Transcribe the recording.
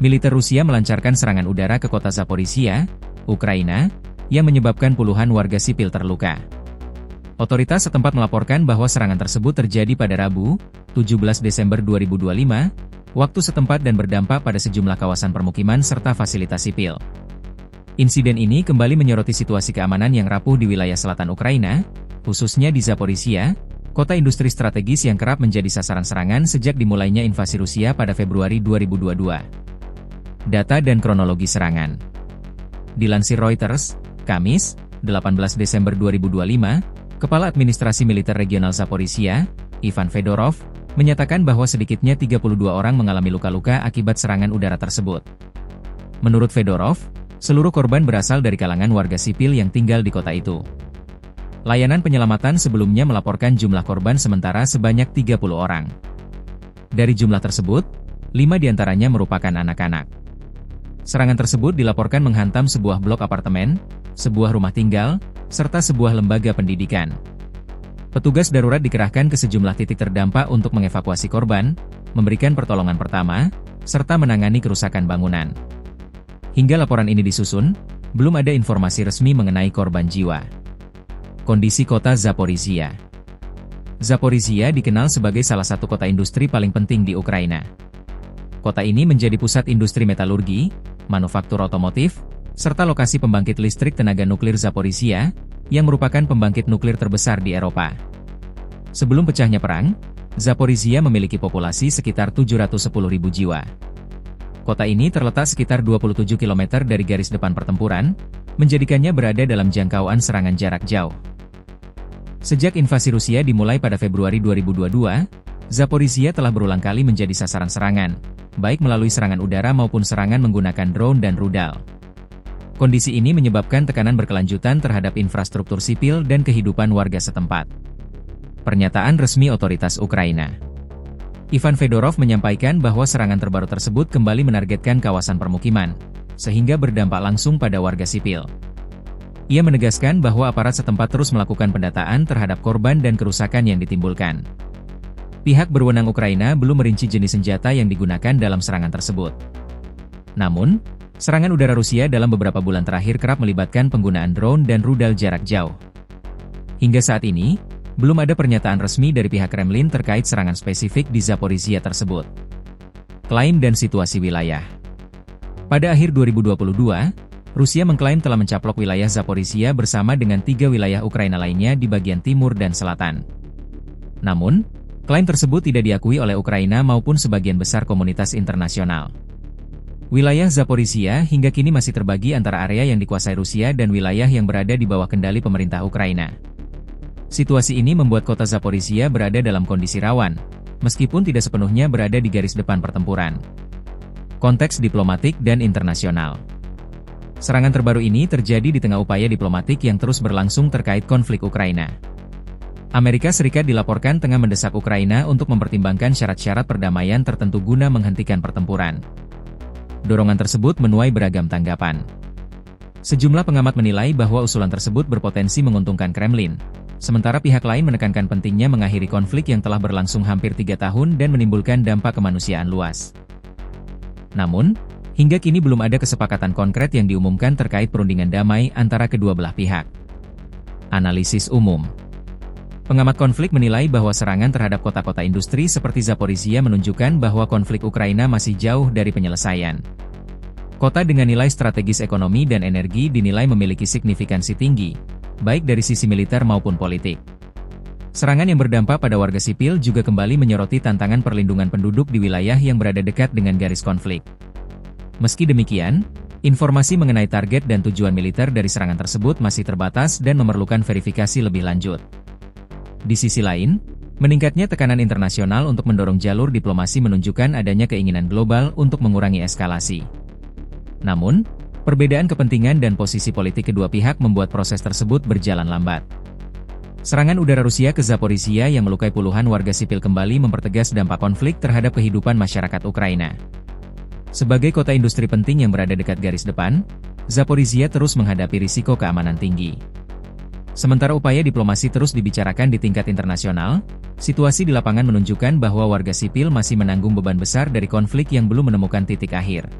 militer Rusia melancarkan serangan udara ke kota Zaporizhia, Ukraina, yang menyebabkan puluhan warga sipil terluka. Otoritas setempat melaporkan bahwa serangan tersebut terjadi pada Rabu, 17 Desember 2025, waktu setempat dan berdampak pada sejumlah kawasan permukiman serta fasilitas sipil. Insiden ini kembali menyoroti situasi keamanan yang rapuh di wilayah selatan Ukraina, khususnya di Zaporizhia, kota industri strategis yang kerap menjadi sasaran serangan sejak dimulainya invasi Rusia pada Februari 2022. Data dan kronologi serangan. Dilansir Reuters, Kamis, 18 Desember 2025, Kepala Administrasi Militer Regional Zaporizhia, Ivan Fedorov, menyatakan bahwa sedikitnya 32 orang mengalami luka-luka akibat serangan udara tersebut. Menurut Fedorov, seluruh korban berasal dari kalangan warga sipil yang tinggal di kota itu. Layanan penyelamatan sebelumnya melaporkan jumlah korban sementara sebanyak 30 orang. Dari jumlah tersebut, 5 diantaranya merupakan anak-anak. Serangan tersebut dilaporkan menghantam sebuah blok apartemen, sebuah rumah tinggal, serta sebuah lembaga pendidikan. Petugas darurat dikerahkan ke sejumlah titik terdampak untuk mengevakuasi korban, memberikan pertolongan pertama, serta menangani kerusakan bangunan. Hingga laporan ini disusun, belum ada informasi resmi mengenai korban jiwa. Kondisi kota Zaporizhia. Zaporizhia dikenal sebagai salah satu kota industri paling penting di Ukraina. Kota ini menjadi pusat industri metalurgi, manufaktur otomotif, serta lokasi pembangkit listrik tenaga nuklir Zaporizhia, yang merupakan pembangkit nuklir terbesar di Eropa. Sebelum pecahnya perang, Zaporizhia memiliki populasi sekitar 710.000 jiwa. Kota ini terletak sekitar 27 km dari garis depan pertempuran, menjadikannya berada dalam jangkauan serangan jarak jauh. Sejak invasi Rusia dimulai pada Februari 2022, Zaporizhia telah berulang kali menjadi sasaran serangan, baik melalui serangan udara maupun serangan menggunakan drone dan rudal. Kondisi ini menyebabkan tekanan berkelanjutan terhadap infrastruktur sipil dan kehidupan warga setempat. Pernyataan resmi otoritas Ukraina. Ivan Fedorov menyampaikan bahwa serangan terbaru tersebut kembali menargetkan kawasan permukiman, sehingga berdampak langsung pada warga sipil. Ia menegaskan bahwa aparat setempat terus melakukan pendataan terhadap korban dan kerusakan yang ditimbulkan. Pihak berwenang Ukraina belum merinci jenis senjata yang digunakan dalam serangan tersebut. Namun, serangan udara Rusia dalam beberapa bulan terakhir kerap melibatkan penggunaan drone dan rudal jarak jauh. Hingga saat ini, belum ada pernyataan resmi dari pihak Kremlin terkait serangan spesifik di Zaporizhia tersebut. Klaim dan situasi wilayah. Pada akhir 2022, Rusia mengklaim telah mencaplok wilayah Zaporizhia bersama dengan 3 wilayah Ukraina lainnya di bagian timur dan selatan. Namun, klaim tersebut tidak diakui oleh Ukraina maupun sebagian besar komunitas internasional. Wilayah Zaporizhia hingga kini masih terbagi antara area yang dikuasai Rusia dan wilayah yang berada di bawah kendali pemerintah Ukraina. Situasi ini membuat kota Zaporizhia berada dalam kondisi rawan, meskipun tidak sepenuhnya berada di garis depan pertempuran. Konteks diplomatik dan internasional. Serangan terbaru ini terjadi di tengah upaya diplomatik yang terus berlangsung terkait konflik Ukraina. Amerika Serikat dilaporkan tengah mendesak Ukraina untuk mempertimbangkan syarat-syarat perdamaian tertentu guna menghentikan pertempuran. Dorongan tersebut menuai beragam tanggapan. Sejumlah pengamat menilai bahwa usulan tersebut berpotensi menguntungkan Kremlin, sementara pihak lain menekankan pentingnya mengakhiri konflik yang telah berlangsung hampir 3 tahun dan menimbulkan dampak kemanusiaan luas. Namun, hingga kini belum ada kesepakatan konkret yang diumumkan terkait perundingan damai antara kedua belah pihak. Analisis umum. Pengamat konflik menilai bahwa serangan terhadap kota-kota industri seperti Zaporizhia menunjukkan bahwa konflik Ukraina masih jauh dari penyelesaian. Kota dengan nilai strategis ekonomi dan energi dinilai memiliki signifikansi tinggi, baik dari sisi militer maupun politik. Serangan yang berdampak pada warga sipil juga kembali menyoroti tantangan perlindungan penduduk di wilayah yang berada dekat dengan garis konflik. Meski demikian, informasi mengenai target dan tujuan militer dari serangan tersebut masih terbatas dan memerlukan verifikasi lebih lanjut. Di sisi lain, meningkatnya tekanan internasional untuk mendorong jalur diplomasi menunjukkan adanya keinginan global untuk mengurangi eskalasi. Namun, perbedaan kepentingan dan posisi politik kedua pihak membuat proses tersebut berjalan lambat. Serangan udara Rusia ke Zaporizhia yang melukai puluhan warga sipil kembali mempertegas dampak konflik terhadap kehidupan masyarakat Ukraina. Sebagai kota industri penting yang berada dekat garis depan, Zaporizhia terus menghadapi risiko keamanan tinggi. Sementara upaya diplomasi terus dibicarakan di tingkat internasional, situasi di lapangan menunjukkan bahwa warga sipil masih menanggung beban besar dari konflik yang belum menemukan titik akhir.